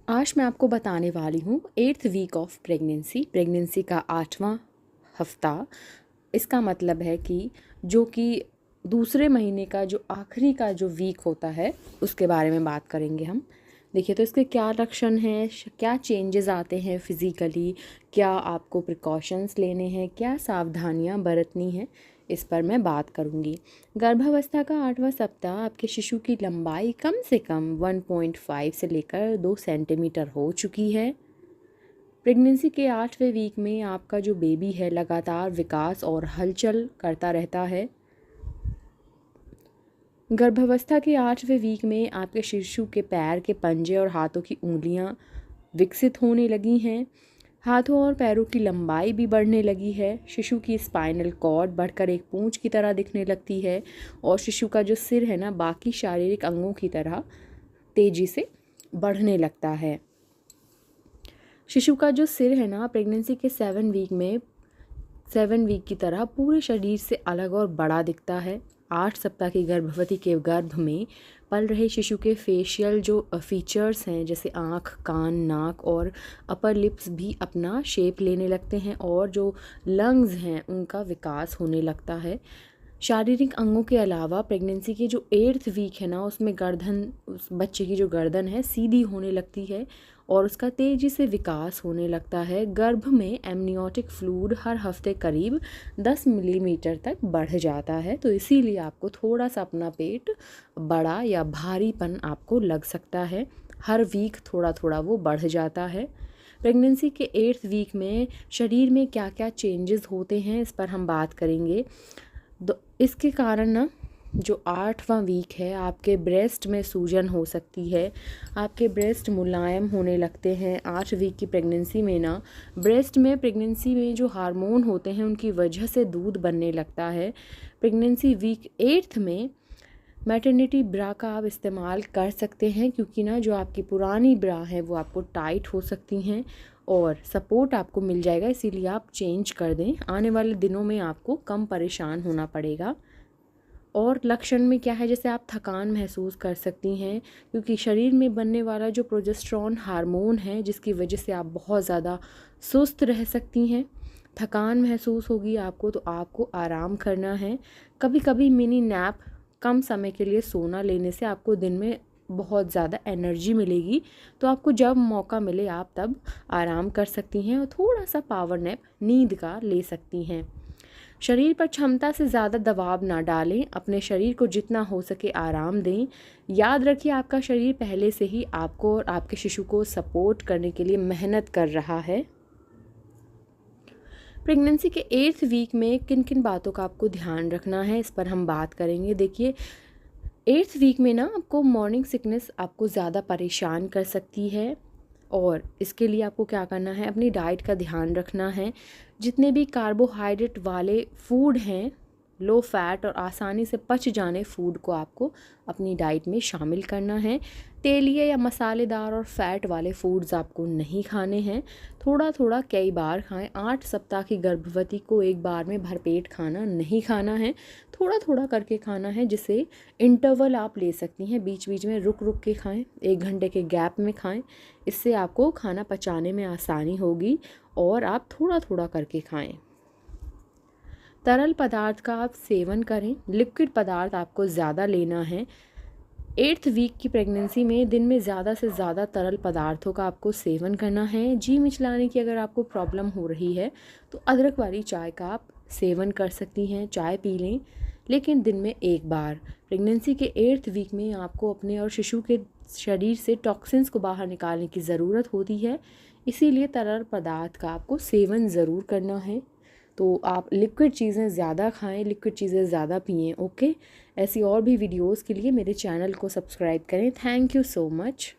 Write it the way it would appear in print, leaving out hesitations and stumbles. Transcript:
आज मैं आपको बताने वाली हूँ 8th वीक ऑफ प्रेगनेंसी का 8वां हफ्ता। इसका मतलब है कि दूसरे महीने का जो आखिरी का जो वीक होता है उसके बारे में बात करेंगे हम। देखिए तो इसके क्या लक्षण हैं, क्या चेंजेस आते हैं फिज़िकली, क्या आपको प्रिकॉशंस लेने हैं, क्या सावधानियां बरतनी हैं, इस पर मैं बात करूंगी। गर्भावस्था का 8वां सप्ताह आपके शिशु की लंबाई कम से कम 1.5 से लेकर 2 सेंटीमीटर हो चुकी है। प्रेगनेंसी के 8वें वीक में आपका जो बेबी है लगातार विकास और हलचल करता रहता है। गर्भावस्था के 8वें वीक में आपके शिशु के पैर के पंजे और हाथों की उंगलियां विकसित होने लगी हैं। हाथों और पैरों की लंबाई भी बढ़ने लगी है। शिशु की स्पाइनल कॉर्ड बढ़कर एक पूंछ की तरह दिखने लगती है और शिशु का जो सिर है ना, बाकी शारीरिक अंगों की तरह तेजी से बढ़ने लगता है। शिशु का जो सिर है ना, प्रेगनेंसी के 7 वीक की तरह पूरे शरीर से अलग और बड़ा दिखता है। 8 सप्ताह की गर्भवती के गर्भ में पल रहे शिशु के फेशियल जो फीचर्स हैं, जैसे आँख, कान, नाक और अपर लिप्स भी अपना शेप लेने लगते हैं और जो लंग्स हैं उनका विकास होने लगता है। शारीरिक अंगों के अलावा प्रेगनेंसी के जो 8th वीक है ना, उसमें उस बच्चे की जो गर्दन है सीधी होने लगती है और उसका तेज़ी से विकास होने लगता है। गर्भ में एमनियोटिक फ्लूइड हर हफ्ते करीब 10 मिलीमीटर तक बढ़ जाता है, तो इसीलिए आपको थोड़ा सा अपना पेट बड़ा या भारीपन आपको लग सकता है। हर वीक थोड़ा थोड़ा वो बढ़ जाता है। प्रेगनेंसी के 8th वीक में शरीर में क्या क्या चेंजेस होते हैं, इस पर हम बात करेंगे। इसके कारण ना, जो 8वां वीक है, आपके ब्रेस्ट में सूजन हो सकती है, आपके ब्रेस्ट मुलायम होने लगते हैं। 8 वीक की प्रेगनेंसी में ना, ब्रेस्ट में प्रेगनेंसी में जो हार्मोन होते हैं उनकी वजह से दूध बनने लगता है। प्रेगनेंसी वीक 8 में मैटरनिटी ब्रा का आप इस्तेमाल कर सकते हैं, क्योंकि ना जो आपकी पुरानी ब्रा है वो आपको टाइट हो सकती हैं और सपोर्ट आपको मिल जाएगा, इसीलिए आप चेंज कर दें। आने वाले दिनों में आपको कम परेशान होना पड़ेगा। और लक्षण में क्या है, जैसे आप थकान महसूस कर सकती हैं, क्योंकि शरीर में बनने वाला जो प्रोजेस्टेरोन हार्मोन है, जिसकी वजह से आप बहुत ज़्यादा सुस्त रह सकती हैं। थकान महसूस होगी आपको, तो आपको आराम करना है। कभी कभी मिनी नैप, कम समय के लिए सोना लेने से आपको दिन में बहुत ज़्यादा एनर्जी मिलेगी, तो आपको जब मौका मिले आप तब आराम कर सकती हैं और थोड़ा सा पावर नैप नींद का ले सकती हैं। शरीर पर क्षमता से ज़्यादा दबाव ना डालें, अपने शरीर को जितना हो सके आराम दें। याद रखिए, आपका शरीर पहले से ही आपको और आपके शिशु को सपोर्ट करने के लिए मेहनत कर रहा है। प्रेगनेंसी के 8th वीक में किन किन बातों का आपको ध्यान रखना है, इस पर हम बात करेंगे। देखिए, 8th वीक में ना आपको मॉर्निंग सिकनेस आपको ज़्यादा परेशान कर सकती है और इसके लिए आपको क्या करना है, अपनी डाइट का ध्यान रखना है। जितने भी कार्बोहाइड्रेट वाले फूड हैं, लो फैट और आसानी से पच जाने फूड को आपको अपनी डाइट में शामिल करना है। तेलीय या मसालेदार और फैट वाले फूड्स आपको नहीं खाने हैं। थोड़ा थोड़ा कई बार खाएं। 8 सप्ताह की गर्भवती को एक बार में भरपेट खाना नहीं खाना है, थोड़ा थोड़ा करके खाना है, जिसे इंटरवल आप ले सकती हैं, बीच बीच में रुक रुक के खाएं, 1 घंटे के गैप में खाएं। इससे आपको खाना पचाने में आसानी होगी और आप थोड़ा थोड़ा करके खाएं। तरल पदार्थ का आप सेवन करें, लिक्विड पदार्थ आपको ज़्यादा लेना है। 8th वीक की प्रेगनेंसी में दिन में ज़्यादा से ज़्यादा तरल पदार्थों का आपको सेवन करना है। जी मिचलाने की अगर आपको प्रॉब्लम हो रही है तो अदरक वाली चाय का आप सेवन कर सकती हैं, चाय पी लें, लेकिन दिन में एक बार। प्रेगनेंसी के 8th वीक में आपको अपने और शिशु के शरीर से टॉक्सिन्स को बाहर निकालने की ज़रूरत होती है, इसीलिए तरल पदार्थ का आपको सेवन ज़रूर करना है। तो आप लिक्विड चीज़ें ज़्यादा खाएं, लिक्विड चीज़ें ज़्यादा पिएं। ओके, ऐसी और भी वीडियोस के लिए मेरे चैनल को सब्सक्राइब करें। Thank you so much.